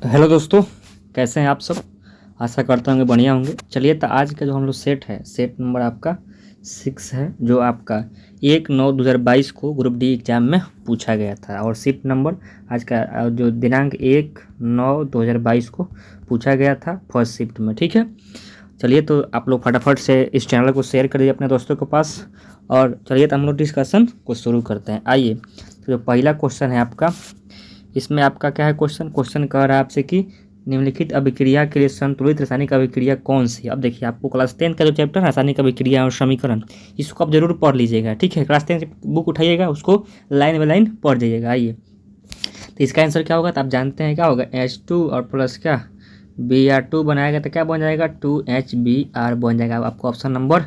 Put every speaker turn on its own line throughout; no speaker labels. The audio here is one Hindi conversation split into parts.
हेलो दोस्तों, कैसे हैं आप सब। आशा करता हूँ बढ़िया होंगे। चलिए, तो आज का जो हम लोग सेट है, सेट नंबर आपका 6 है, जो आपका 1/9/2022 को ग्रुप डी एग्ज़ाम में पूछा गया था। और सीट नंबर आज का जो दिनांक 1/9/2022 को पूछा गया था फर्स्ट शिफ्ट में। ठीक है, चलिए तो आप लोग फटाफट से इस चैनल को शेयर करिए अपने दोस्तों के पास। और चलिए तो हम लोग डिस्कशन को शुरू करते हैं। आइए, तो जो पहला क्वेश्चन है आपका, इसमें आपका क्या है क्वेश्चन कह रहा है आपसे कि निम्नलिखित अभिक्रिया के लिए संतुलित रासायनिक अभिक्रिया कौन सी है। अब देखिए, आपको क्लास 10 का जो चैप्टर है रासायनिक अभिक्रिया और समीकरण, इसको आप जरूर पढ़ लीजिएगा। ठीक है, क्लास 10 बुक उठाइएगा, उसको लाइन बाय लाइन पढ़ जाइएगा। आइए, तो इसका आंसर क्या होगा, तो आप जानते हैं क्या होगा, H2 और प्लस क्या Br2 बनाएगा तो क्या बन जाएगा, 2HBr बन जाएगा। आपको ऑप्शन नंबर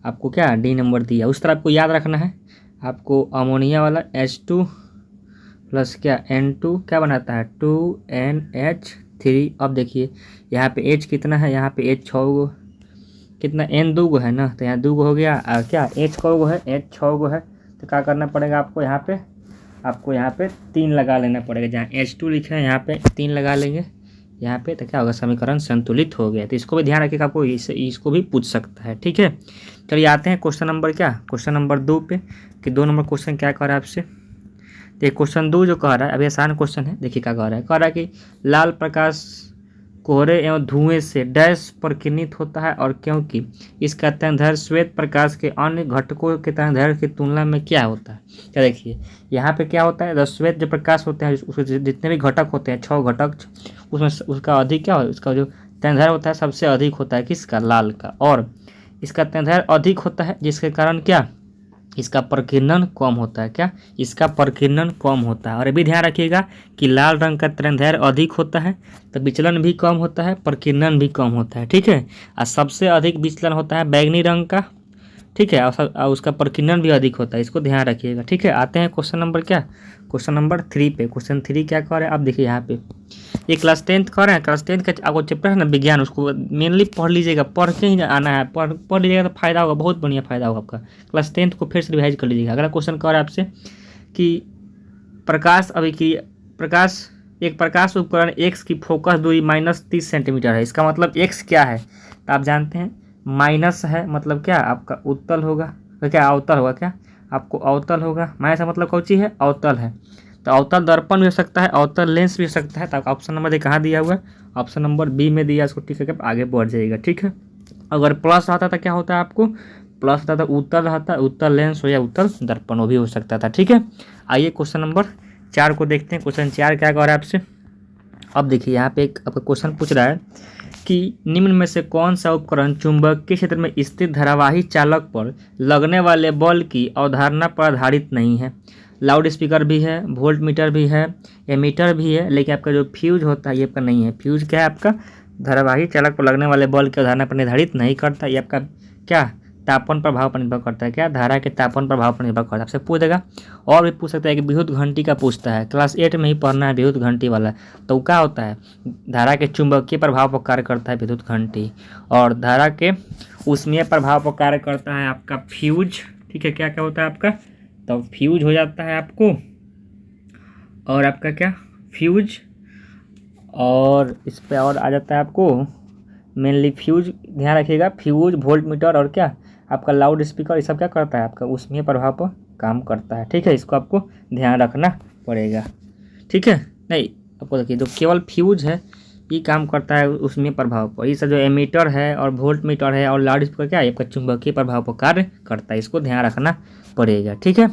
आपको क्या डी नंबर दिया, उस तरह आपको याद रखना है। आपको अमोनिया वाला H2 प्लस क्या N2 क्या बनाता है 2NH3। अब देखिए यहाँ पे H कितना है, यहाँ पे H 6 गो, कितना N 2 गो है ना, तो यहाँ 2 गो हो गया। और क्या H को गो है, H 6 गो है, तो क्या करना पड़ेगा आपको यहाँ पे 3 लगा लेना पड़ेगा। जहाँ H2 लिखा है यहाँ पे 3 लगा लेंगे यहाँ पे, तो क्या होगा, समीकरण संतुलित हो गया। तो इसको भी ध्यान रखिएगा, आपको इसको भी पूछ सकता है। ठीक है, चलिए आते हैं क्वेश्चन नंबर क्वेश्चन नंबर 2 पे, कि 2 नंबर क्वेश्चन क्या कह रहा है आपसे। तो क्वेश्चन 2 जो कह रहा है, अभी आसान क्वेश्चन है। देखिए क्या कह रहा है कि लाल प्रकाश कोहरे एवं धुएं से डैश पर किरणित होता है, और क्योंकि इसका तनदैर्ध्य श्वेत प्रकाश के अन्य घटकों के तनदैर्ध्य की तुलना में क्या होता है। क्या देखिए यहाँ पे क्या होता है, श्वेत जो प्रकाश होते हैं उसके जितने भी घटक होते हैं 6 घटक, उसमें उसका अधिक क्या हो, उसका जो तनदैर्ध्य होता है सबसे अधिक होता है किसका, लाल का। और इसका तनदैर्ध्य अधिक होता है जिसके कारण क्या, इसका प्रकीर्णन कम होता है। क्या, इसका प्रकीर्णन कम होता है। और ये भी ध्यान रखिएगा कि लाल रंग का तनदैर्ध्य अधिक होता है तो विचलन भी कम होता है, प्रकीर्णन भी कम होता है। ठीक है, और सबसे अधिक विचलन होता है बैगनी रंग का। ठीक है, और उसका प्रकीर्णन भी अधिक होता है, इसको ध्यान रखिएगा। ठीक है, आते हैं क्वेश्चन नंबर क्वेश्चन नंबर 3 पे। क्वेश्चन 3 क्या कह रहे हैं, अब देखिए यहाँ पे ये क्लास 10 कह रहे हैं। क्लास 10 का आपको चैप्टर है ना विज्ञान, उसको मेनली पढ़ लीजिएगा, पढ़ के ही आना है। पढ़ लीजिएगा तो फायदा होगा, बहुत बढ़िया फायदा होगा आपका। क्लास 10 को फिर से रिवाइज कर लीजिएगा। अगला क्वेश्चन कह रहा है आपसे कि एक प्रकाश उपकरण X की फोकस दूरी -30 सेंटीमीटर है। इसका मतलब X क्या है, तो आप जानते हैं माइनस है, मतलब क्या आपका उत्तल होगा, तो क्या अवतल होगा, क्या आपको अवतल होगा। माइनस का मतलब कौन सी है, अवतल है। तो अवतल दर्पण भी हो सकता है, अवतल लेंस भी हो सकता है। तो ऑप्शन नंबर कहाँ दिया हुआ है, ऑप्शन नंबर बी में दिया, इसको टिक करके आगे बढ़ जाइएगा। ठीक है, अगर प्लस आता था क्या होता है, आपको प्लस आता था उत्तल रहता है, उत्तल लेंस हो या उत्तल दर्पण, वो भी हो सकता था। ठीक है, आइए क्वेश्चन नंबर 4 को देखते हैं। क्वेश्चन 4 क्या कह रहा है आपसे। अब देखिए यहाँ पे एक आपका क्वेश्चन पूछ रहा है कि निम्न में से कौन सा उपकरण चुंबकीय क्षेत्र में स्थित धारावाही चालक पर लगने वाले बल की अवधारणा पर आधारित नहीं है। लाउड स्पीकर भी है, वोल्ट मीटर भी है, एमीटर भी है, लेकिन आपका जो फ्यूज होता है ये आपका नहीं है। फ्यूज क्या है, आपका धारावाही चालक पर लगने वाले बल की अवधारणा पर निर्धारित नहीं करता। ये आपका क्या तापन प्रभाव पर निर्भर करता है। क्या, धारा के तापन प्रभाव पर निर्भर करता है। आपसे पूछ देगा, और भी पूछ सकता है कि विद्युत घंटी का पूछता है, क्लास 8 में ही पढ़ना है विद्युत घंटी वाला। तो क्या होता है, धारा के चुंबकीय प्रभाव पर कार्य करता है विद्युत घंटी, और धारा के ऊष्मीय प्रभाव पर कार्य करता है आपका फ्यूज। ठीक है, क्या क्या होता है आपका, तो फ्यूज हो जाता है आपको, और आपका क्या फ्यूज, और इस पर और आ जाता है आपको मेनली फ्यूज। ध्यान रखिएगा, फ्यूज, वोल्ट मीटर और क्या आपका लाउड स्पीकर, ये सब क्या करता है, आपका ऊष्मीय प्रभाव पर काम करता है। ठीक है, इसको आपको ध्यान रखना पड़ेगा। ठीक है, नहीं आपको देखिए जो केवल फ्यूज है ये काम करता है ऊष्मीय प्रभाव पर, ये सब जो एमीटर है और वोल्ट मीटर है और लाउड स्पीकर क्या है, आपका चुंबकीय प्रभाव पर कार्य करता है, इसको ध्यान रखना पड़ेगा। ठीक है,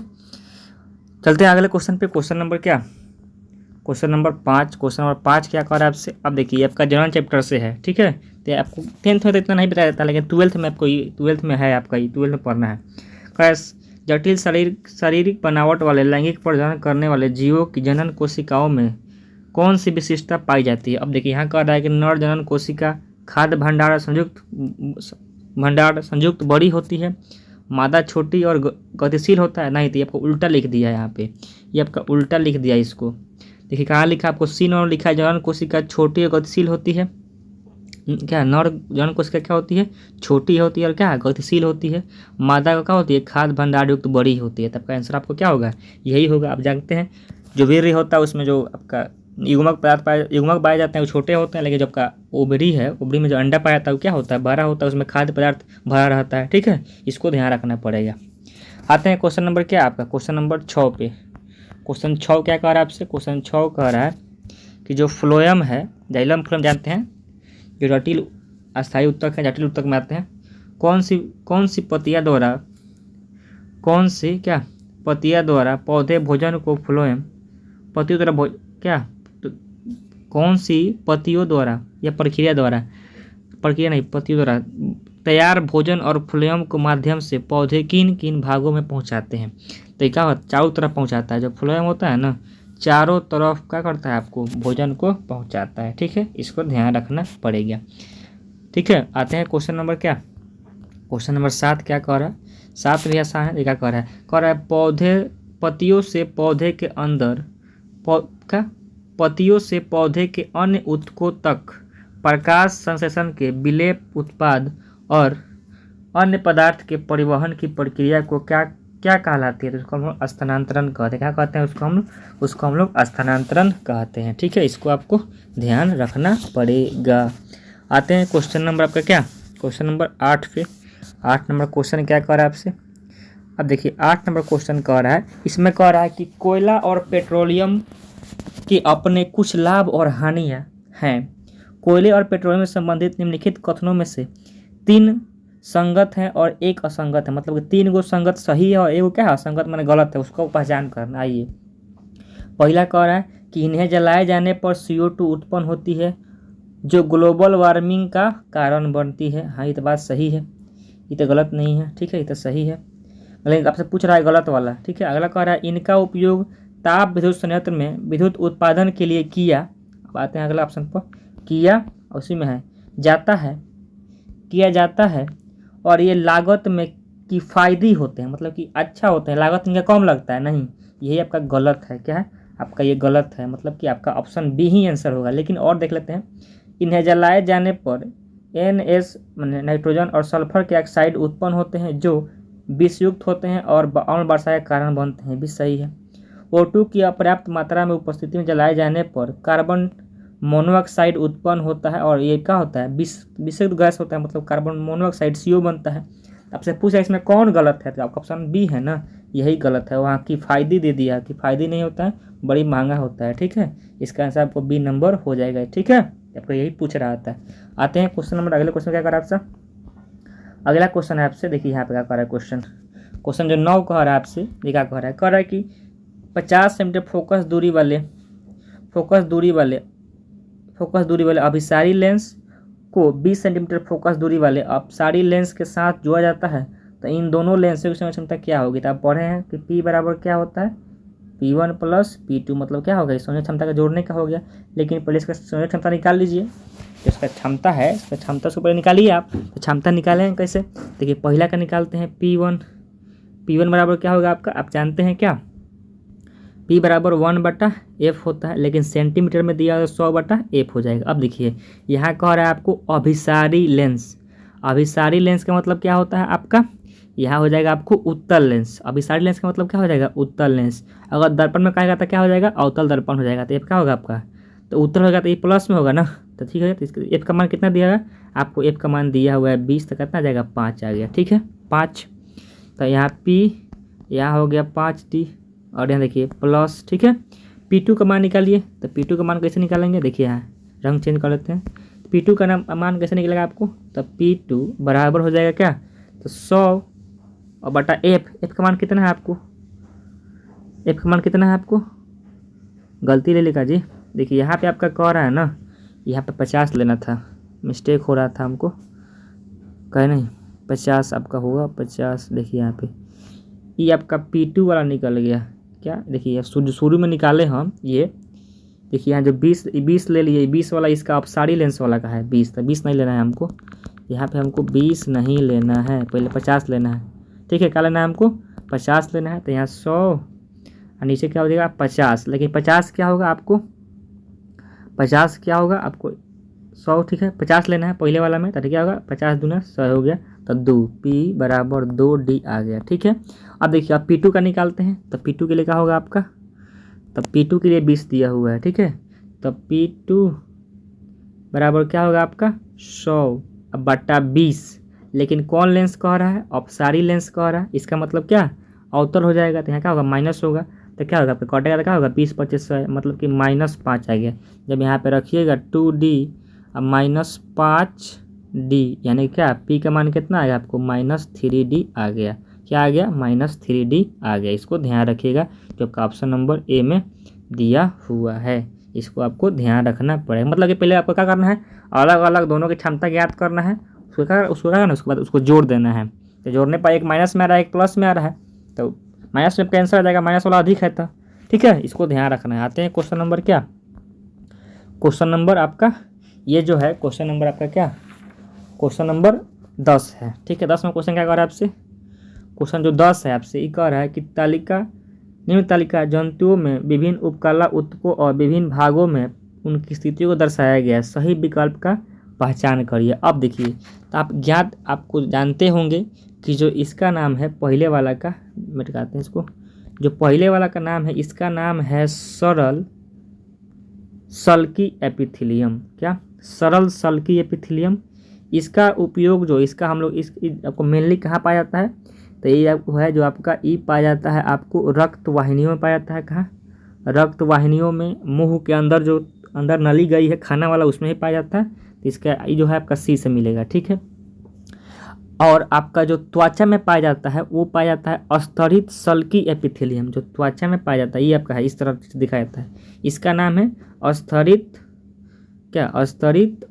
चलते हैं अगले क्वेश्चन पे। Question number question number 5। Question number 5 क्या कर रहा है आपसे। अब देखिए आपका जनरल चैप्टर से है। ठीक है, तो आपको 10th में तो इतना नहीं बताया जाता, लेकिन 12th में आपको 12th में है, आपका 12th में पढ़ना है। जटिल शारीरिक बनावट वाले लैंगिक प्रजनन करने वाले जीवों की जनन कोशिकाओं में कौन सी विशिष्टता पाई जाती है। अब देखिए यहाँ कह रहा है कि नर जनन कोशिका खाद्य भंडार संयुक्त बड़ी होती है, मादा छोटी और गतिशील होता है। नहीं, तो ये आपको उल्टा लिख दिया है यहाँ पे, ये आपका उल्टा लिख दिया इसको। देखिए कहाँ लिखा आपको, सी नॉन लिखा है, जनन कोशिका छोटी और गतिशील होती है। क्या, नर जनन कोशिका क्या होती है, छोटी होती है और क्या गतिशील होती है। मादा का क्या होती है, खाद्य भंडार युक्त बड़ी होती है। तब का आंसर आपको क्या होगा, यही होगा। आप जानते हैं जो वीर्य होता है उसमें जो आपका युग्मक पाए जाते हैं वो छोटे होते हैं, लेकिन जब का ओबरी है, ओबरी में जो अंडा पाया जाता है वो क्या होता है, बड़ा होता है, उसमें खाद्य पदार्थ भरा रहता है। ठीक है, इसको ध्यान रखना पड़ेगा। आते हैं क्वेश्चन नंबर क्या आपका, क्वेश्चन नंबर 6 पे। क्वेश्चन 6 क्या कह रहा है आपसे, क्वेश्चन 6 कह रहा है कि जो फ्लोएम है, जाइलम फ्लोएम जानते हैं, जो जटिल अस्थायी उत्तक है, जटिल उत्तक में आते हैं, कौन सी पतिया द्वारा पौधे भोजन को फ्लोएम पतियों द्वारा तो कौन सी पतियों द्वारा या प्रक्रिया नहीं, पतियों द्वारा तैयार भोजन और फ्लोएम के माध्यम से पौधे किन किन भागों में पहुंचाते हैं। तो क्या होता है, चारों तरफ पहुंचाता है। जो फ्लोएम होता है ना, चारों तरफ क्या करता है, आपको भोजन को पहुंचाता है। ठीक है, इसको ध्यान रखना पड़ेगा। ठीक है, आते हैं क्वेश्चन नंबर क्या, क्वेश्चन नंबर 7 क्या कह रहा है, 7 भी आसान है। क्या कह रहा है पतियों से पौधे के अन्य ऊतकों तक प्रकाश संश्लेषण के विलेप उत्पाद और अन्य पदार्थ के परिवहन की प्रक्रिया को क्या कहलाती है, तो उसको हम लोग स्थानांतरण कहते हैं। क्या कहते हैं उसको हम लोग स्थानांतरण कहते हैं। ठीक है, इसको आपको ध्यान रखना पड़ेगा। आते हैं क्वेश्चन नंबर आपका क्या, क्वेश्चन नंबर 8 पे। 8 नंबर क्वेश्चन क्या कह रहा है आपसे, अब देखिए 8 नंबर क्वेश्चन कह रहा है, इसमें कह रहा है कि कोयला और पेट्रोलियम के अपने कुछ लाभ और हानियां हैं। कोयले और पेट्रोलियम से संबंधित निम्नलिखित कथनों में से 3 संगत है और 1 असंगत है। मतलब 3 गो संगत सही है और 1 क्या है असंगत, माने गलत है, उसको पहचान करना। आइए, पहला कह रहा है कि इन्हें जलाए जाने पर CO2 उत्पन्न होती है जो ग्लोबल वार्मिंग का कारण बनती है। हाँ, ये तो बात सही है, ये तो गलत नहीं है। ठीक है, ये तो सही है, लेकिन आपसे पूछ रहा है गलत वाला। ठीक है, अगला कह रहा है इनका उपयोग ताप विद्युत संयंत्र में विद्युत उत्पादन के लिए किया। अब आते हैं अगला ऑप्शन पर, किया उसी में है किया जाता है और ये लागत में किफ़ायती होते हैं, मतलब कि अच्छा होते हैं, लागत इनका कम लगता है। नहीं, यही आपका गलत है। क्या है आपका, ये गलत है, मतलब कि आपका ऑप्शन बी ही आंसर होगा। लेकिन और देख लेते हैं, इन्हें जलाए जाने पर NS नाइट्रोजन और सल्फर के ऑक्साइड उत्पन्न होते हैं जो विषयुक्त होते हैं और अम्ल वर्षा के कारण बनते हैं। भी सही है। O2 की अपर्याप्त मात्रा में उपस्थिति में जलाए जाने पर कार्बन मोनोऑक्साइड उत्पन्न होता है और ये क्या होता है, विषयुक्त गैस होता है, मतलब कार्बन मोनोऑक्साइड CO बनता है। आपसे पूछा इसमें कौन गलत है, तो आपका ऑप्शन बी है ना, यही गलत है। वहाँ किफ़ायती दे दिया, किफ़ायती नहीं होता है, बड़ी महंगा होता है। ठीक है, इसका आंसर आपको बी नंबर हो जाएगा। ठीक है, आपको यही पूछ रहा था। आते हैं क्वेश्चन नंबर, अगले क्वेश्चन क्या कर रहा है आपसे, अगला क्वेश्चन है आपसे, देखिए यहाँ पे क्या कर रहा है क्वेश्चन जो 9 कह रहा है आपसे, ये क्या कह रहा है कि 50 सेंटीमीटर फोकस दूरी वाले अभिसारी लेंस को 20 सेंटीमीटर फोकस दूरी वाले अपसारी लेंस के साथ जोड़ा जाता है, तो इन दोनों लेंसों की संयोजन क्षमता क्या होगी। तो आप पढ़े हैं कि P बराबर क्या होता है, P1 + P2, मतलब क्या होगा, संयोजन क्षमता का जोड़ने का हो गया। लेकिन पहले इसका संयोजन क्षमता निकाल लीजिए, इसका क्षमता है, इसका क्षमता से ऊपर निकालिए आप। तो क्षमता निकालेंगे कैसे, देखिए पहला का निकालते हैं P1 बराबर क्या होगा आपका, आप जानते हैं क्या, P बराबर 1/F होता है, लेकिन सेंटीमीटर में दिया हुआ 100/F हो जाएगा। अब देखिए यहाँ कह रहा है आपको अभिसारी लेंस का मतलब क्या होता है आपका, यहाँ हो जाएगा आपको उत्तल लेंस। अभिसारी लेंस का मतलब क्या हो जाएगा, उत्तल लेंस। अगर दर्पण में कहेगा तो क्या हो जाएगा, अवतल दर्पण हो जाएगा। तो F क्या होगा आपका, तो उत्तल होगा तो ये प्लस में होगा ना, तो ठीक है। तो इसका F का मान कितना दिया है आपको, F का मान दिया हुआ है 20, तो कितना आ जाएगा 5 आ गया। ठीक है, 5, तो यहाँ P यहाँ हो गया 5D और यहाँ देखिए प्लस। ठीक है, P2 का मान निकालिए, तो P2 का मान कैसे निकालेंगे, देखिए यहाँ रंग चेंज कर लेते हैं। P2 का मान कैसे निकलेगा आपको, तो P2 बराबर हो जाएगा क्या, तो 100/F। F का मान कितना है आपको, F का मान कितना है आपको, गलती ले लेगा जी। देखिए यहाँ पे आपका कह रहा है ना, यहाँ पे 50 लेना था, मिस्टेक हो रहा था हमको, कहे नहीं 50 आपका होगा 50। देखिए यहाँ पे ये आपका P2 वाला निकल गया क्या, देखिए शुरू में निकाले हम ये, देखिए यहाँ जो 20 ले लिए, 20 वाला इसका अपसारी लेंस वाला का है 20, तो 20 नहीं लेना है हमको, यहाँ पे हमको 20 नहीं लेना है, पहले 50 लेना है। ठीक है, क्या लेना है हमको, 50 लेना है। तो यहाँ 100 और नीचे क्या हो जाएगा 50, लेकिन 50 क्या होगा आपको, 50 क्या होगा आपको 100। ठीक है, 50 लेना है पहले वाला में, तो क्या होगा 50 दूना 100 हो गया, तो 2 P बराबर 2D आ गया। ठीक है, अब देखिए आप P2 का निकालते हैं, तो P2 के लिए क्या होगा आपका, तो P2 के लिए 20 दिया हुआ है। ठीक है, तो P2 बराबर क्या होगा आपका 100 बटा 20। लेकिन कौन लेंस कह रहा है, अपसारी लेंस कह रहा है, इसका मतलब क्या अवतल हो जाएगा, तो यहाँ क्या होगा माइनस होगा, तो क्या होगा आपका कटेगा तो क्या होगा 20 25 100 मतलब कि -5 आ गया। जब यहाँ पे रखिएगा 2D अब -5D यानी क्या P का मान कितना आएगा आपको -3D आ गया। क्या आ गया -3D आ गया। इसको ध्यान रखिएगा जो ऑप्शन नंबर ए में दिया हुआ है, इसको आपको ध्यान रखना पड़ेगा। मतलब कि पहले आपको क्या करना है, अलग अलग दोनों की क्षमता ज्ञात करना है, उसको क्या करना है, उसके बाद उसको जोड़ देना है। तो जोड़ने पर एक माइनस में आ रहा है एक प्लस में आ रहा है, तो माइनस में कैंसिल हो जाएगा, माइनस वाला अधिक है तो ठीक है, इसको ध्यान रखना है। आते हैं क्वेश्चन नंबर क्या, क्वेश्चन नंबर आपका ये जो है क्वेश्चन नंबर आपका क्या, क्वेश्चन नंबर 10 है। ठीक है, 10 में क्वेश्चन क्या कर रहा है आपसे, क्वेश्चन जो 10 है आपसे ये कह रहा है कि निम्न तालिका जंतुओं में विभिन्न उपकला ऊतकों और विभिन्न भागों में उनकी स्थितियों को दर्शाया गया है, सही विकल्प का पहचान करिए। अब देखिए तो आपको जानते होंगे कि जो इसका नाम है पहले वाला का, मिटाते हैं इसको, जो पहले वाला का नाम है इसका नाम है सरल सल्की एपिथेलियम। क्या सरल सल्की एपिथेलियम। इसका उपयोग जो इसका हम लोग इस आपको मेनली कहाँ पाया जाता है, तो ये आपको है जो आपका ई पाया जाता है आपको रक्त वाहिनियों में पाया जाता है। कहाँ रक्त वाहिनियों में, मुंह के अंदर जो अंदर नली गई है खाना वाला उसमें ही पाया जाता है, तो इसका ये जो है आपका सी से मिलेगा। ठीक है, और आपका जो त्वचा में पाया जाता है वो पाया जाता है स्तरित सल्की एपिथेलियम, जो त्वचा में पाया जाता है ये आपका है, इस तरह से दिखाया जाता है, इसका नाम है स्तरित क्या स्तरित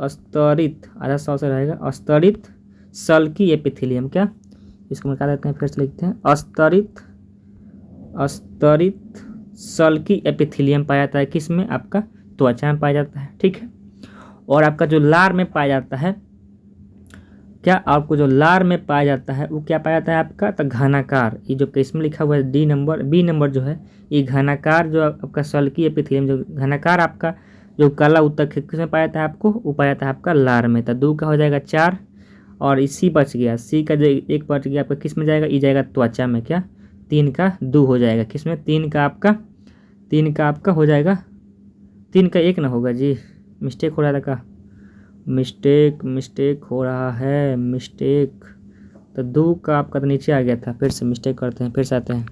आधा सौ से रहेगा स्तरित सल्की एपिथेलियम। क्या इसको मिटा देते हैं, फिर से लिखते हैं स्तरित सल्की एपिथेलियम पाया जाता है किस में, आपका त्वचा में पाया जाता है। ठीक है, और आपका जो लार में पाया जाता है, क्या आपको जो लार में पाया जाता है वो क्या पाया जाता है आपका, तो घनाकार, ये जो इसमें लिखा हुआ है बी नंबर जो है ये घनाकार जो आपका सल्की एपिथेलियम जो घनाकार आपका जो काला ऊतक किसमें पाया जाता है आपको, वो पाया जाता है आपका लार में। तो 2 का हो जाएगा 4 और इसी बच गया, सी का जो 1 बच गया आपका किस में जाएगा, ये जाएगा त्वचा में। क्या 3 का 2 हो जाएगा किस में, 3 का आपका हो जाएगा, 3 का 1 ना होगा जी, मिस्टेक हो रहा था का, मिस्टेक हो रहा है, तो 2 का आपका तो नीचे आ गया था, फिर से मिस्टेक करते हैं, फिर से आते हैं।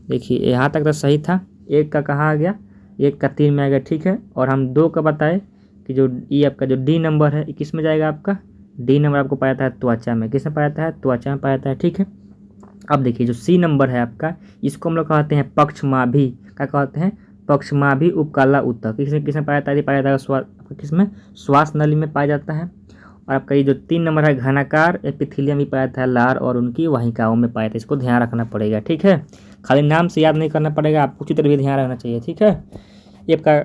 देखिए यहाँ तक तो सही था, 1 का कहाँ आ गया, 1 का 3 में आ गया। ठीक है, और हम 2 का बताए कि जो ये आपका जो डी नंबर है किस में जाएगा, आपका डी नंबर आपको पाया जाता है त्वचा में। किस में पाया जाता है, त्वचा में पाया जाता है। ठीक है, अब देखिए जो सी नंबर है आपका, इसको हम लोग कहते हैं पक्षमाभी, क्या कहते हैं, पक्षमाभी उपकाला ऊतक। किसमें पाया जाता है, पाया जाता है किसमें, श्वास नली में पाया जाता है। और आपका ये जो 3 नंबर है घनाकार एपिथेलियम भी पाया जाता है लार और उनकी वाहिकाओं में पाया जाता है, इसको ध्यान रखना पड़ेगा। ठीक है, खाली नाम से याद नहीं करना पड़ेगा, आपको उसी तरह भी ध्यान रखना चाहिए। ठीक है, ये आपका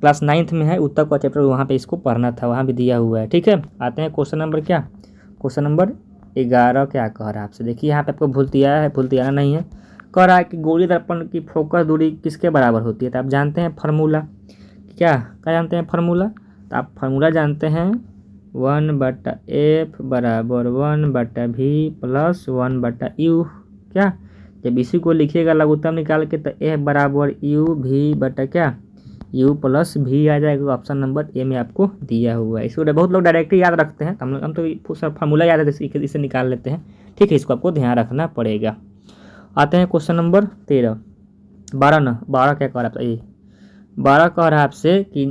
क्लास 9th में है ऊतक का चैप्टर, वहाँ पे इसको पढ़ना था, वहाँ भी दिया हुआ है। ठीक है, आते हैं क्वेश्चन नंबर क्या, क्वेश्चन नंबर 11 क्या कह रहा है आपसे। देखिए यहाँ पे आपको भूलतियाना नहीं है, कह रहा है कि गोलीय दर्पण की फोकस दूरी किसके बराबर होती है। तो आप जानते हैं फार्मूला, क्या जानते हैं फार्मूला, तो आप फार्मूला जानते हैं 1/f बराबर 1/v प्लस 1/u। क्या जब इसी को लिखिएगा लघुत्तम निकाल के, तो f बराबर u v बटा क्या u प्लस v आ जाएगा। ऑप्शन नंबर ए में आपको दिया हुआ है। इसको बहुत लोग डायरेक्टली याद रखते हैं, हम तो फार्मूला याद है इसे निकाल लेते हैं। ठीक है, इसको आपको ध्यान रखना पड़ेगा। आते हैं क्वेश्चन नंबर 13, 12 क्या कह रहा है, 12 कह रहा है आपसे कि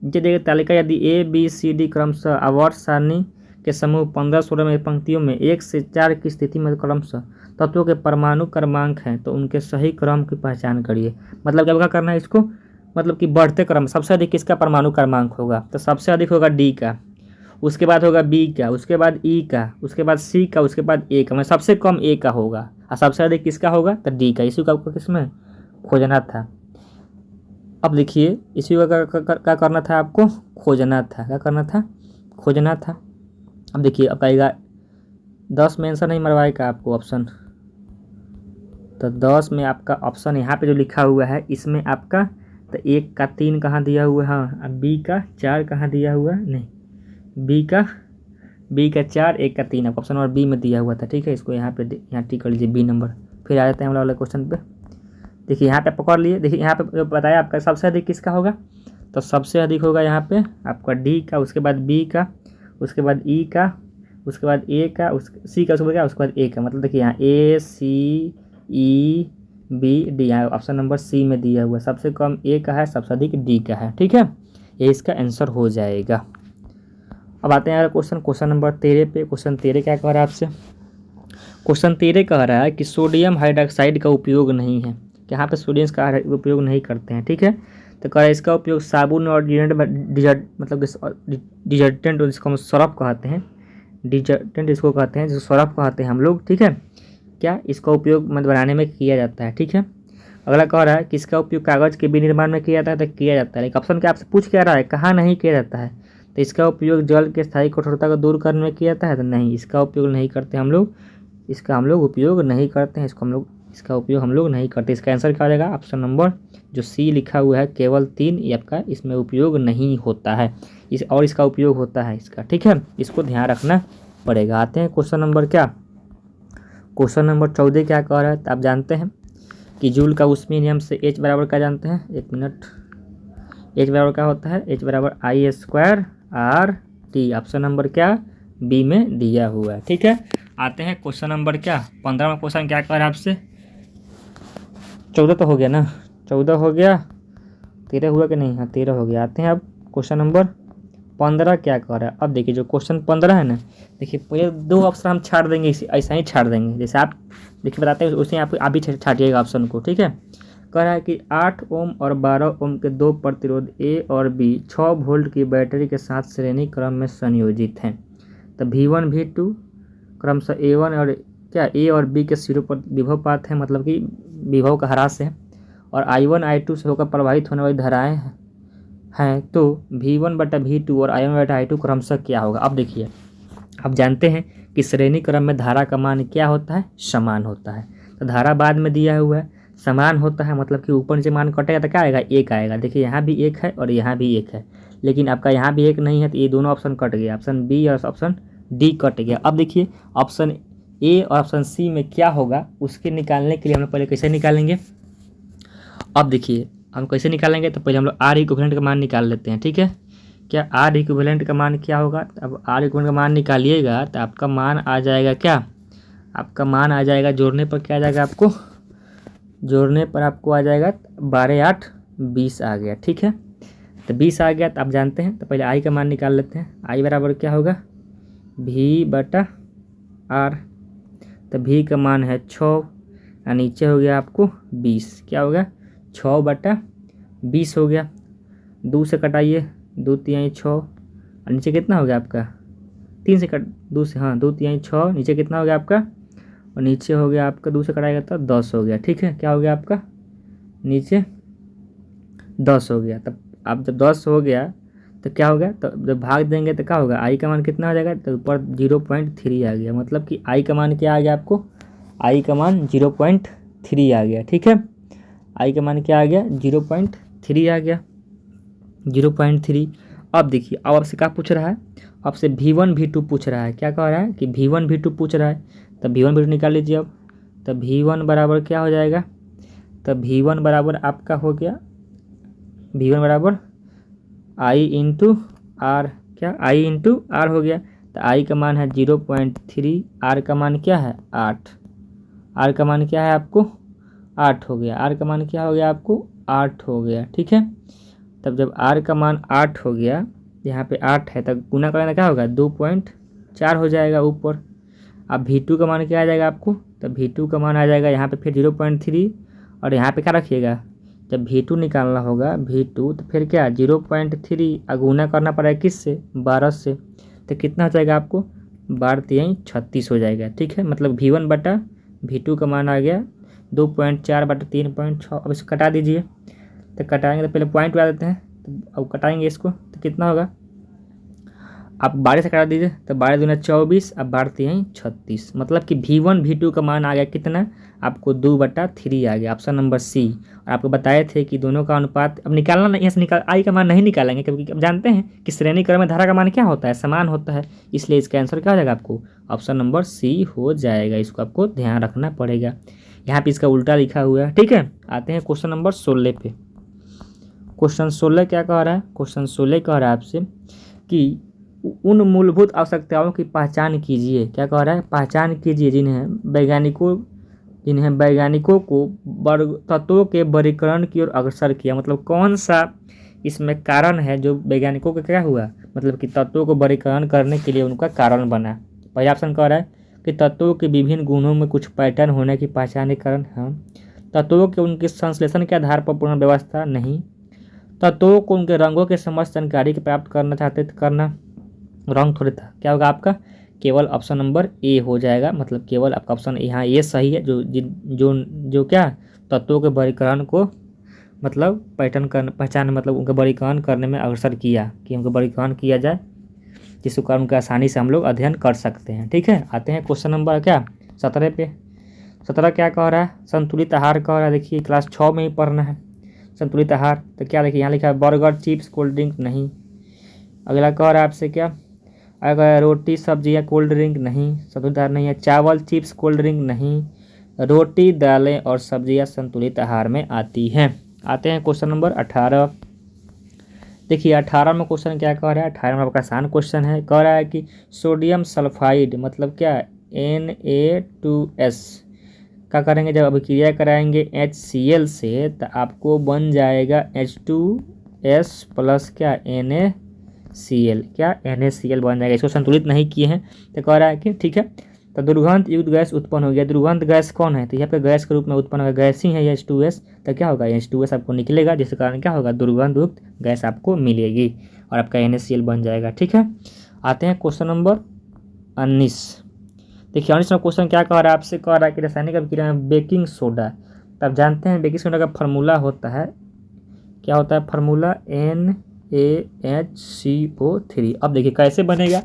नीचे दी गई तालिका यदि ए बी सी डी क्रमशः आवर्त सारणी के समूह 15-16 में पंक्तियों में 1 से 4 की स्थिति में क्रमशः तत्वों के परमाणु क्रमांक हैं, तो उनके सही क्रम की पहचान करिए। मतलब क्या करना है इसको, मतलब कि बढ़ते क्रम सबसे अधिक किसका परमाणु क्रमांक होगा, तो सबसे अधिक होगा डी का, उसके बाद होगा बी का, उसके बाद ई का, उसके बाद सी का, उसके बाद ए का, मतलब सबसे कम ए का होगा और सबसे अधिक किसका होगा, तो डी का। इसी को आपको किसमें खोजना था। अब देखिए इसी को क्या करना था आपको, खोजना था। क्या करना था, खोजना था। अब देखिए अब कहेगा 10 में आंसर नहीं मरवाएगा आपको ऑप्शन, तो 10 में आपका ऑप्शन यहाँ पे जो लिखा हुआ है इसमें आपका, तो 1 का 3 कहाँ दिया हुआ है, हाँ, अब बी का 4 कहाँ दिया हुआ है, नहीं, बी का 4 1 का 3 आपको ऑप्शन नंबर बी में दिया हुआ था। ठीक है, इसको यहाँ टिक कर लीजिए बी नंबर। फिर आ जाते हैं हम लोग वाले क्वेश्चन पे। देखिए यहाँ पे पकड़ लिए, देखिए यहाँ पे बताया आपका सबसे अधिक किसका होगा, तो सबसे अधिक होगा यहाँ पे आपका डी का, उसके बाद बी का, उसके बाद ई का, उसके बाद ए का, सी का, उसके बाद ए का। मतलब देखिए यहाँ ए सी ई बी डी, यहाँ ऑप्शन नंबर सी में दिया हुआ सबसे कम ए का है, सबसे अधिक डी का है। ठीक है, ये इसका आंसर हो जाएगा। अब आते हैं क्वेश्चन नंबर 13 पे। क्वेश्चन 13 क्या कह रहा है आपसे? क्वेश्चन 13 कह रहा है कि सोडियम हाइड्रोक्साइड का उपयोग नहीं है। यहाँ पे सोडियम का उपयोग नहीं करते हैं। ठीक है, तो कह रहा है इसका उपयोग साबुन और मतलब डिटर्जेंट, जिसको हम सरफ कहते हैं, डिटर्जेंट इसको कहते हैं, जिसको सरफ कहते हैं हम लोग। ठीक है, क्या इसका उपयोग मत बनाने में किया जाता है। ठीक है, अगला कह रहा है कि इसका उपयोग कागज़ के विनिर्माण में किया जाता है, तो किया जाता है। लेकिन ऑप्शन क्या आपसे पूछ क्या रहा है, कहाँ नहीं किया जाता है? तो इसका उपयोग जल के स्थायी कठोरता को दूर करने में किया जाता है, तो नहीं, इसका उपयोग नहीं करते हम लोग, इसका हम लोग उपयोग नहीं करते हैं, इसका उपयोग हम लोग नहीं करते। इसका आंसर क्या हो जाएगा? ऑप्शन नंबर जो सी लिखा हुआ है केवल 3, ये आपका इसमें उपयोग नहीं होता है, और इसका उपयोग होता है इसका। ठीक है, इसको ध्यान रखना पड़ेगा। आते हैं क्वेश्चन नंबर क्या, क्वेश्चन नंबर 14 क्या कह रहा है? तो आप जानते हैं कि जूल का ऊष्मीय नियम से एच बराबर क्या जानते हैं? एक मिनट, एच बराबर क्या होता है? एच बराबर I² R T। Option number क्या? बी में दिया हुआ है। ठीक है, आते हैं क्वेश्चन नंबर क्या 15वां क्वेश्चन क्या कह रहा है आपसे? 14 तो हो गया ना, 14 हो गया, 13 हुआ कि नहीं? हाँ 13 हो गया। आते हैं अब क्वेश्चन नंबर 15 क्या कह रहा है? अब देखिए जो क्वेश्चन 15 है ना, देखिए पहले 2 ऑप्शन हम छाड़ देंगे, ऐसा ही छाड़ देंगे, जैसे आप देखिए बताते हैं उसे आप भी छाटिएगा ऑप्शन को। ठीक है, कह रहा है कि 8 ओम और 12 ओम के 2 प्रतिरोध ए और बी 6 वोल्ट की बैटरी के साथ श्रेणी क्रम में संयोजित हैं। तो V1 V2 क्रमशः A1 और क्या ए और बी के सिरों पर विभव पात है, मतलब कि विभव का ह्रास है, और I1 I2 से होकर प्रवाहित होने वाली धाराएं हैं। तो V1/V2 और I1/I2 क्रमशः क्या होगा? अब देखिए, आप जानते हैं कि श्रेणी क्रम में धारा का मान क्या होता है? समान होता है। तो धारा बाद में दिया हुआ है, समान होता है, मतलब कि ऊपर से मान कटेगा तो क्या आएगा? 1 आएगा। देखिए यहाँ भी 1 है और यहाँ भी 1 है, लेकिन आपका यहाँ भी 1 नहीं है, तो ये दोनों ऑप्शन कट गया, ऑप्शन बी और ऑप्शन डी कट गया। अब देखिए ऑप्शन ए और ऑप्शन सी में क्या होगा, उसके निकालने के लिए हम लोग पहले कैसे निकालेंगे? अब देखिए हम कैसे निकालेंगे, तो पहले हम लोग आर इक्विवेलेंट का मान निकाल लेते हैं। ठीक है, क्या आर इक्विवेलेंट का मान क्या होगा? अब आर इक्विवेलेंट का मान निकालिएगा तो आपका मान आ जाएगा क्या? आपका मान आ जाएगा, जोड़ने पर क्या आ जाएगा आपको? जोड़ने पर आपको आ जाएगा 12 8 20 आ गया। ठीक है, तो 20 आ गया, तो आप जानते हैं, तो पहले आई का मान निकाल लेते हैं। आई बराबर क्या होगा? V/R। तो V का मान है 6 और नीचे हो गया आपको 20। क्या होगा? 6/20 हो गया। 2 से कटाइए, 2 तिहाई 6 और नीचे कितना हो गया आपका? 3 से 2 से, हाँ 2 तिहाई 6, नीचे कितना हो गया आपका? और नीचे हो गया आपका 2 से कटाएगा तो 10 हो गया। ठीक है, क्या हो गया आपका? नीचे 10 हो गया। तब अब जब 10 हो गया तो क्या हो गया? तो जब भाग देंगे तो क्या होगा? आई का मान कितना हो जाएगा? तो ऊपर 0.3 आ गया, मतलब कि आई का मान क्या आ गया आपको? आई का मान 0.3 आ गया। ठीक है, आई का मान क्या आ गया? 0.3 आ गया, 0.3। अब देखिए अब आपसे क्या पूछ रहा है? आपसे V1 V2 पूछ रहा है। क्या कह रहा है कि V1 V2 पूछ रहा है, तब V1 V2 निकाल लीजिए। अब तो V1 बराबर क्या हो जाएगा? तो V1 बराबर आपका हो गया, V1 बराबर I इंटू आर। क्या? I इंटू आर हो गया। तो I का मान है 0.3, R का मान क्या है? 8। R का मान क्या है आपको? 8 हो गया। R का मान क्या हो गया आपको? 8 हो गया। ठीक है, तब जब R का मान 8 हो गया, यहाँ पे 8 है, तब गुना करना क्या होगा? 2.4 हो जाएगा ऊपर। अब V2 का मान क्या आ जाएगा आपको? तो V2 का मान आ जाएगा यहाँ पे फिर 0.3, और यहाँ पे क्या रखिएगा? जब V2 निकालना होगा V2, तो फिर क्या 0.3 गुना करना पड़ेगा किससे? 12 से। तो कितना हो जाएगा आपको? 12 तिहाई 36 हो जाएगा। ठीक है, मतलब V1/V2 का मान आ गया 2.4/3.6। अब इसको कटा दीजिए, तो कटाएंगे तो पहले पॉइंट लगा देते हैं, तो अब कटाएंगे इसको तो कितना होगा? आप 12 से कटा दीजिए, तो 12 दूना 24, अब 12 तिहाई 36, मतलब कि V1 V2 का मान आ गया कितना? आपको 2/3 आ गया, ऑप्शन नंबर सी। और आपको बताए थे कि दोनों का अनुपात अब निकालना नहीं, यहाँ से आई का मान नहीं निकालेंगे, क्योंकि अब जानते हैं कि श्रेणी क्रम में धारा का मान क्या होता है? समान होता है, इसलिए इसका आंसर क्या हो जाएगा आपको? ऑप्शन नंबर सी हो जाएगा। इसको आपको ध्यान रखना पड़ेगा, यहाँ पे इसका उल्टा लिखा हुआ है। ठीक है, आते हैं क्वेश्चन नंबर 16 पे। क्वेश्चन 16 क्या कह रहा है, क्वेश्चन 16 कह रहा है आपसे कि उन मूलभूत आवश्यकताओं की पहचान कीजिए। क्या कह रहा है, पहचान कीजिए जिन्हें वैज्ञानिकों को वर्ग तत्वों के वर्गीकरण की ओर अग्रसर किया। मतलब कौन सा इसमें कारण है जो वैज्ञानिकों का क्या हुआ, मतलब कि तत्वों को वर्गीकरण करने के लिए उनका कारण बना। पहला ऑप्शन कह रहा है कि तत्वों के विभिन्न गुणों में कुछ पैटर्न होने की पहचान के कारण। हाँ, तत्वों के उनके संश्लेषण के आधार पर पूर्ण व्यवस्था नहीं, तत्वों को उनके रंगों के समस्त जानकारी के प्राप्त करना चाहते थे, करना रॉन्ग थोड़ी था। क्या होगा आपका, केवल ऑप्शन नंबर ए हो जाएगा। मतलब केवल आपका ऑप्शन यहाँ ए सही है, जो क्या तत्वों के वर्गीकरण को मतलब पहचान मतलब उनका वर्गीकरण करने में अग्रसर किया, कि उनका वर्गीकरण किया जाए, जिसके कारण उनका आसानी से हम लोग अध्ययन कर सकते हैं। ठीक है, आते हैं क्वेश्चन नंबर क्या 17 पे। 17 क्या कह रहा है, संतुलित आहार कह रहा है। देखिए क्लास 6 में ही पढ़ना है संतुलित आहार। तो क्या देखिए यहाँ लिखा है बर्गर चिप्स कोल्ड ड्रिंक नहीं। अगला कह रहा है आपसे क्या, अगर रोटी सब्जी या कोल्ड ड्रिंक नहीं, संतुलित आहार नहीं है। चावल चिप्स कोल्ड ड्रिंक नहीं, रोटी दालें और सब्जियां संतुलित आहार में आती हैं। आते हैं क्वेश्चन नंबर 18। देखिए 18 में क्वेश्चन क्या कह रहा है, 18 में आपका आसान क्वेश्चन है। कह रहा है कि सोडियम सल्फाइड मतलब क्या Na2S क्या करेंगे, जब अभिक्रिया कराएंगे HCl से तो आपको बन जाएगा H2S प्लस क्या NaCl, क्या NaCl बन जाएगा। इसको संतुलित नहीं किए हैं तो कह रहा है कि ठीक है, तो दुर्गंध युक्त गैस उत्पन्न हो गया। दुर्गंध गैस कौन है, तो यहाँ पे गैस के रूप में उत्पन्न होगा, गैस ही है ये H2S। तो क्या होगा H2S आपको निकलेगा, जिसके कारण क्या होगा दुर्गंध युक्त गैस आपको मिलेगी और आपका NaCl बन जाएगा। ठीक है, आते हैं क्वेश्चन नंबर 19। देखिए 19 में क्वेश्चन क्या कह रहा है आपसे, कह रहा है कि रासायनिक अभिक्रिया में बेकिंग सोडा। तो आप जानते हैं बेकिंग सोडा का फार्मूला होता है, क्या होता है फार्मूला NaHCO3। अब देखिए कैसे बनेगा,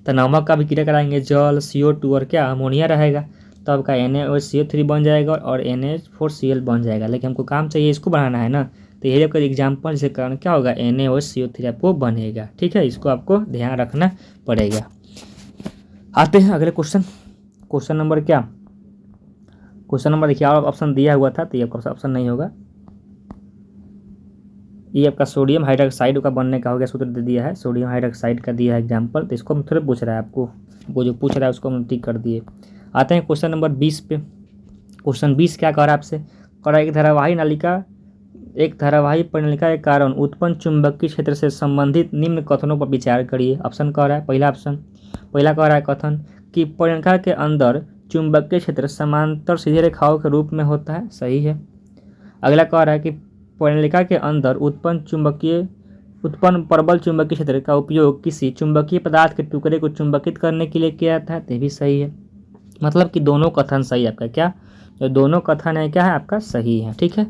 तो नमक का अभिक्रिया कराएंगे, जल CO2 और क्या अमोनिया रहेगा, तो आपका NaOH बन जाएगा और NH4Cl बन जाएगा। लेकिन हमको काम चाहिए इसको बनाना है ना, तो यही आपका एग्जाम्पल जिसके कारण क्या होगा NaOH आपको बनेगा। ठीक है, इसको आपको ध्यान रखना पड़ेगा। आते हैं अगले क्वेश्चन, क्वेश्चन नंबर क्या, क्वेश्चन नंबर देखिए और ऑप्शन दिया हुआ था तो ये आपका ऑप्शन नहीं होगा। ये आपका सोडियम हाइड्रोक्साइड का बनने का हो गया, सूत्र दे दिया है, सोडियम हाइड्रोक्साइड का दिया है एग्जाम्पल। तो इसको हम थोड़े पूछ रहा है आपको, वो जो पूछ रहा है उसको हम टिक कर दिए। आते हैं क्वेश्चन नंबर 20 पे। क्वेश्चन 20 क्या कह रहा है आपसे, कह रहा है एक धारावाही परिनलिका के कारण उत्पन्न चुंबकीय क्षेत्र से संबंधित निम्न कथनों पर विचार करिए। ऑप्शन कह रहा है पहला कह रहा है कथन कि परिनलिका के अंदर चुंबकीय क्षेत्र समांतर सीधी रेखाओं के रूप में होता है, सही है। अगला कह रहा है कि परिनलिका के अंदर उत्पन्न प्रबल चुंबकीय क्षेत्र का उपयोग किसी चुंबकीय पदार्थ के टुकड़े को चुंबकित करने के लिए किया जाता है, तो भी सही है। मतलब कि दोनों कथन सही है आपका, क्या जो दोनों कथन है क्या है आपका सही है। ठीक है,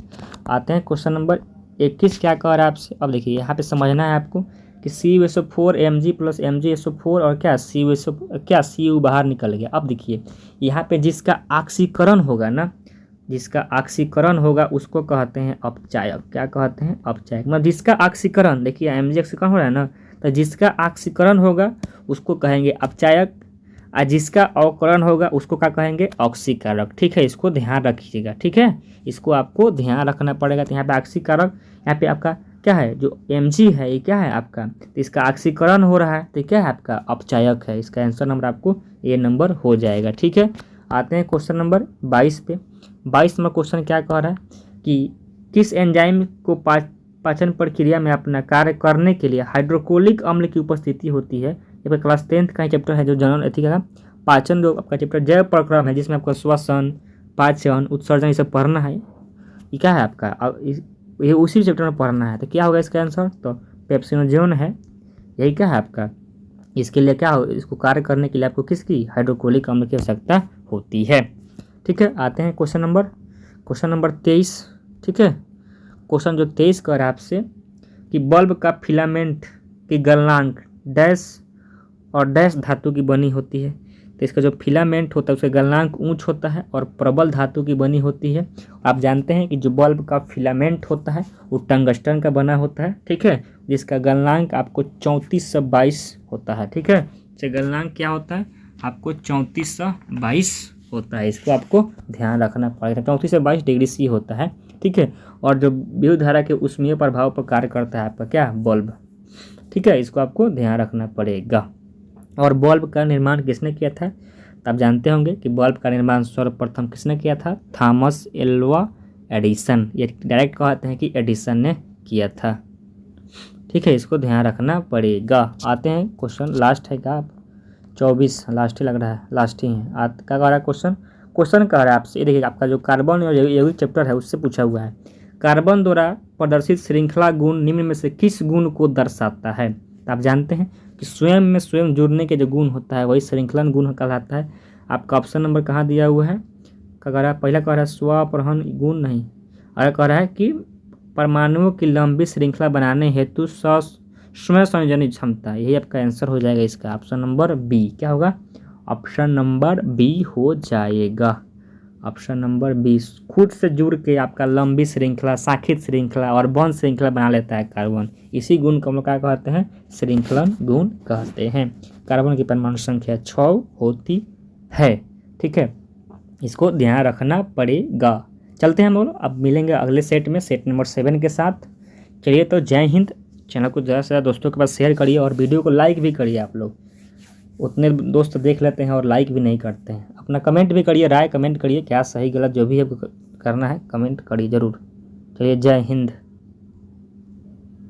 आते हैं क्वेश्चन नंबर 21 क्या कह रहा है आपसे। अब देखिए यहाँ पे समझना है आपको कि CuSO4 Mg प्लस MgSO4 और क्या Cu बाहर निकल गया। अब देखिए यहाँ पे जिसका ऑक्सीकरण होगा ना, जिसका ऑक्सीकरण होगा उसको कहते हैं अपचायक। क्या कहते हैं अपचायक, मतलब जिसका ऑक्सीकरण, देखिए Mg ऑक्सीकरण हो रहा है ना, तो जिसका ऑक्सीकरण होगा उसको कहेंगे अपचायक, और जिसका अवकरण होगा उसको क्या कहेंगे ऑक्सीकारक। ठीक है, इसको ध्यान रखिएगा। ठीक है, इसको आपको ध्यान रखना पड़ेगा। तो यहाँ पे ऑक्सीकारक, यहाँ पे आपका क्या है जो Mg है ये क्या है आपका, तो इसका ऑक्सीकरण हो रहा है तो क्या है आपका अपचायक है। इसका आंसर नंबर आपको ए नंबर हो जाएगा। ठीक है, आते हैं क्वेश्चन नंबर 22 पे। 22 में क्वेश्चन क्या कह रहा है कि किस एंजाइम को पाचन प्रक्रिया में अपना कार्य करने के लिए हाइड्रोक्लोरिक अम्ल की उपस्थिति होती है। ये क्लास 10th का ही चैप्टर है जो जनरल एथी का पाचन, जो आपका चैप्टर जैव प्रक्रम है, जिसमें आपका श्वसन पाचन उत्सर्जन ये सब पढ़ना है। ये क्या है आपका ये उसी चैप्टर में पढ़ना है। तो क्या होगा इसका आंसर, तो पेप्सिनोजोन है, यही क्या है आपका। इसके लिए क्या हो, इसको कार्य करने के लिए आपको किसकी हाइड्रोक्लोरिक अम्ल की आवश्यकता होती है। ठीक है, आते हैं क्वेश्चन नंबर 23। ठीक है, क्वेश्चन जो 23 कर रहा है आपसे कि बल्ब का फिलामेंट की गलनांक डैश और डैश धातु की बनी होती है। तो इसका जो फिलामेंट होता है उसका गलनांक ऊंच होता है और प्रबल धातु की बनी होती है। आप जानते हैं कि जो बल्ब का फिलामेंट होता है वो टंगस्टन का बना होता है। ठीक है, जिसका गलनांक आपको 3422 होता है। ठीक है, इसका गलनांक क्या होता है आपको 3422 होता है। इसको आपको ध्यान रखना पड़ेगा। 34 से 22 डिग्री C होता है ठीक है। और जो विद्युत धारा के ऊष्मीय प्रभाव पर कार्य करता है आपका क्या, बल्ब, ठीक है। इसको आपको ध्यान रखना पड़ेगा। और बल्ब का निर्माण किसने किया था, तो आप जानते होंगे कि बल्ब का निर्माण सर्वप्रथम किसने किया था, थॉमस एल्वा एडिसन। ये डायरेक्ट कहते हैं कि एडिसन ने किया था, ठीक है। इसको ध्यान रखना पड़ेगा। आते हैं क्वेश्चन, लास्ट है क्या 24, लास्ट ही लग रहा है, लास्ट ही है। क्या कह रहा है क्वेश्चन, क्वेश्चन कह रहा है आपसे, ये देखिए आपका जो कार्बन और यौगिक चैप्टर है उससे पूछा हुआ है। कार्बन द्वारा प्रदर्शित श्रृंखला गुण निम्न में से किस गुण को दर्शाता है। तो आप जानते हैं कि स्वयं में स्वयं जुड़ने के जो गुण होता है वही श्रृंखलन गुण कहलाता है। आपका ऑप्शन नंबर कहाँ दिया हुआ है, क्या कह रहा है, पहला कह रहा है स्वपरहन गुण नहीं, और कह रहा है कि परमाणुओं की लंबी श्रृंखला बनाने हेतु स्वयं संयोजन क्षमता, यही आपका आंसर हो जाएगा इसका। ऑप्शन नंबर बी क्या होगा, ऑप्शन नंबर बी हो जाएगा। ऑप्शन नंबर 20 खुद से जुड़ के आपका लंबी श्रृंखला, शाखित श्रृंखला और बंध श्रृंखला बना लेता है कार्बन। इसी गुण को हम लोग क्या कहते हैं, श्रृंखलन गुण कहते हैं। कार्बन की परमाणु संख्या 6 होती है, ठीक है। इसको ध्यान रखना पड़ेगा। चलते हैं हम लोग, अब मिलेंगे अगले सेट में, सेट नंबर 7 के साथ। चलिए तो जय हिंद। चैनल को ज़्यादा से ज़्यादा दोस्तों के पास शेयर करिए और वीडियो को लाइक भी करिए। आप लोग उतने दोस्त देख लेते हैं और लाइक भी नहीं करते हैं। अपना कमेंट भी करिए, राय कमेंट करिए, क्या सही गलत जो भी है करना है कमेंट करिए ज़रूर। चलिए जय हिंद।